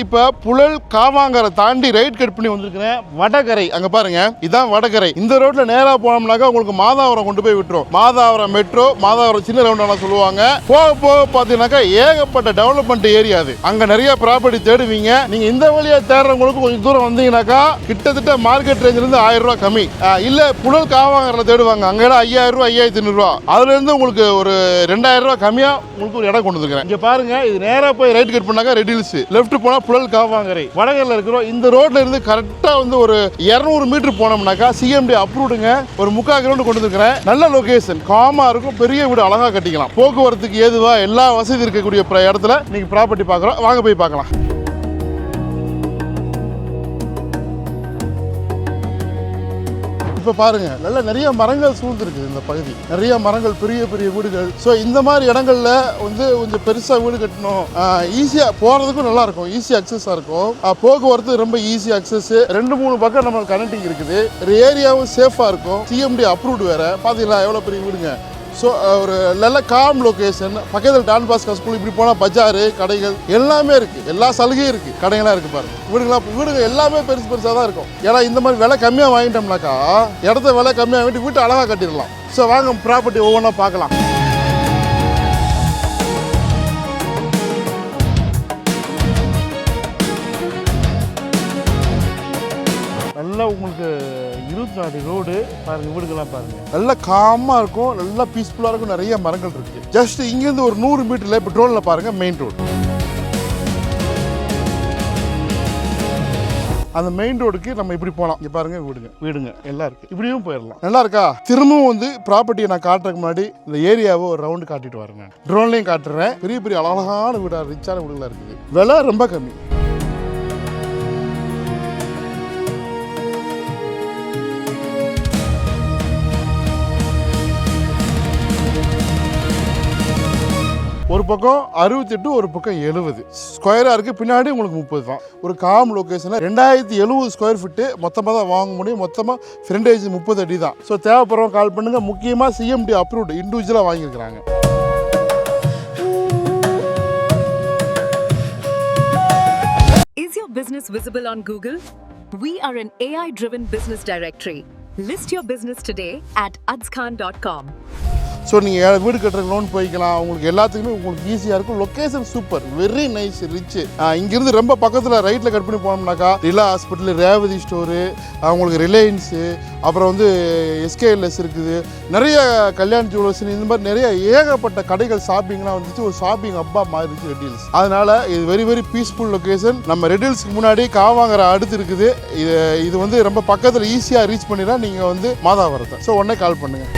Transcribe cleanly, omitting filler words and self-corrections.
இப்போ புழல் காவாங்கரை தாண்டி right cut பண்ணி வந்திருக்கிறேன். வடகரை அங்கே பாருங்க, இதான் வடகரை. இந்த ரோட்ல நேராக போனோம்னாக்கா உங்களுக்கு மாதாவரம் கொண்டு போய் விட்டுரும். மாதாவரம் மெட்ரோ, மாதாவரம் சின்ன ரவுண்டான சொல்லுவாங்க. போக போக பார்த்தீங்கன்னாக்கா ஏகப்பட்ட டெவலப்மெண்ட் ஏரியா அது. அங்கே நிறைய ப்ராப்பர்ட்டி தேடுவீங்க. நீங்கள் இந்த வழியாக தேடுறவங்களுக்கு கொஞ்சம் தூரம் வந்தீங்கன்னாக்கா கிட்டத்தட்ட மார்க்கெட் ரேஞ்சிலேருந்து 1000 ரூபா கம்மி. இல்லை புழல் காவாங்கரில் தேடுவாங்க, அங்கே 5000 ரூபா 5500 ரூபா. அதுலேருந்து உங்களுக்கு ஒரு 2000 ரூபா கம்மியாக உங்களுக்கு ஒரு இடம் கொண்டு வந்துருக்கிறேன். இங்கே பாருங்க, இது நேராக போய் ரைட் கட் பண்ணாக்கா ரெட் ஹில்ஸ், லெஃப்ட் போனா புழல் காவாங்கரை. வடகரில் இருக்கிறோம். இந்த ரோட்ல இருந்து கரெக்டா வந்து ஒரு 200 மீட்டர் போனோம்னாக்கா சிஎம்டி அப்ரூவ்டுங்க. ஒரு 3/4 கிலோமீட்டர் கொண்டு வந்துருக்கிறேன். நல்ல லொகேஷன், காமா இருக்கும், பெரிய வீடு அழகா கட்டிக்கலாம். போக்குவரத்துக்கு ஏதுவா எல்லா வசதி இருக்கக்கூடிய இடத்துல நீங்க ப்ராப்பர்ட்டி பார்க்குறோம். வாங்க போய் பார்க்கலாம். இப்போ பாருங்க, நல்ல நிறைய மரங்கள் சூழ்ந்துருக்கு இந்த பகுதி. நிறைய மரங்கள், பெரிய பெரிய வீடுகள். ஸோ இந்த மாதிரி இடங்கள்ல வந்து கொஞ்சம் பெருசாக வீடு கட்டணும். ஈஸியாக போகிறதுக்கும் நல்லா இருக்கும், ஈஸி அக்சஸாக இருக்கும். போக்குவரத்து ரொம்ப ஈஸி அக்சஸ். 2-3 பக்கம் நம்ம கனெக்டிங் இருக்குது. ஏரியாவும் சேஃபாக இருக்கும். சிஎம்டி அப்ரூவ்டு வேற. பார்த்தீங்களா எவ்வளோ பெரிய வீடுங்க. ஸோ ஒரு நல்ல காம் லொக்கேஷன். பக்கத்தில் டான் பாஸ்கோ ஸ்கூல், இப்படி போனால் பஜாரு, கடைகள் எல்லாமே இருக்குது. எல்லா சலுகையும் இருக்குது, கடைகளாக இருக்குது. பாருங்க, வீடுங்க எல்லாமே பெருசு பெருசாக தான் இருக்கும். ஏன்னா இந்த மாதிரி விலை கம்மியாக வாங்கிட்டோம்னாக்கா இடத்த விலை கம்மியாக வாங்கிட்டு வீட்டை அழகாக கட்டிடலாம். ஸோ வாங்க ப்ராப்பர்ட்டி ஒவ்வொன்றா பார்க்கலாம். நல்லா உங்களுக்கு 24 அடி ரோடு பாருங்க, வீடுகள்லாம் பாருங்க, நல்லா காமா இருக்கும், நல்லா பீஸ்ஃபுல்லாக இருக்கும். நிறைய மரங்கள் இருக்கு. ஜஸ்ட் இங்கேருந்து ஒரு 100 மீட்டர்ல இப்போ ட்ரோன்ல பாருங்க மெயின் ரோடு. அந்த மெயின் ரோடுக்கு நம்ம இப்படி போகலாம். இங்கே பாருங்க, வீடுங்க எல்லாம் இருக்கு. இப்படியும் போயிடலாம். நல்லா இருக்கா? திரும்பவும் வந்து ப்ராப்பர்ட்டியை நான் காட்டுறதுக்கு முன்னாடி இந்த ஏரியாவை ஒரு ரவுண்டு காட்டிட்டு வரேன். ட்ரோன்லையும் காட்டுறேன். பெரிய பெரிய அழகான வீடாக, ரிச்சான வீடுகளாக இருக்குது. விலை ரொம்ப கம்மி. ஒரு பக்கம் 68, ஒரு பக்கம் 70 ஸ்கொயராக இருக்குது. பின்னாடி உங்களுக்கு 30 தான். ஒரு காம் லொக்கேஷனில் 2070 ஸ்கொயர் ஃபீட்டு மொத்தமாக தான் வாங்க முடியும். மொத்தமாக ஃப்ரண்டேஜ் 30 அடி தான். ஸோ தேவைப்படுறவங்க கால் பண்ணுங்க. முக்கியமாக சிஎம்டி அப்ரூவ்டு, இண்டிவிஜுவலாக வாங்கியிருக்கிறாங்க. Is your business visible on Google? We are an AI-driven business directory. List your business today at azkhan.com. So நீங்கள் வீடு கட்டுற லோன் போய்க்கலாம். உங்களுக்கு எல்லாத்துக்குமே உங்களுக்கு ஈஸியாக இருக்கும். Location super, very nice, rich. இங்கேருந்து ரொம்ப பக்கத்தில் ரைட்டில் கட் பண்ணி போனோம்னாக்கா ரிலா ஹாஸ்பிட்டல், ரேவதி ஸ்டோரு, உங்களுக்கு ரிலையன்ஸு, அப்புறம் வந்து எஸ்கேஎல்எஸ் இருக்குது. நிறைய கல்யாண் ஜுவல்லர்ஸ், இந்த மாதிரி நிறைய ஏகப்பட்ட கடைகள், ஷாப்பிங்லாம் வந்துச்சு. ஒரு ஷாப்பிங் அப்பா மாறிடுச்சு ரெட் ஹில்ஸ். அதனால் இது வெரி வெரி பீஸ்ஃபுல் லொக்கேஷன். நம்ம ரெட் ஹில்ஸ்க்கு முன்னாடி காவாங்கரை அடுத்து இருக்குது. இது வந்து ரொம்ப பக்கத்தில் ஈஸியாக ரீச் பண்ணிடலாம். நீங்கள் வந்து மாதாவரத்தை. ஸோ உடனே கால் பண்ணுங்கள்.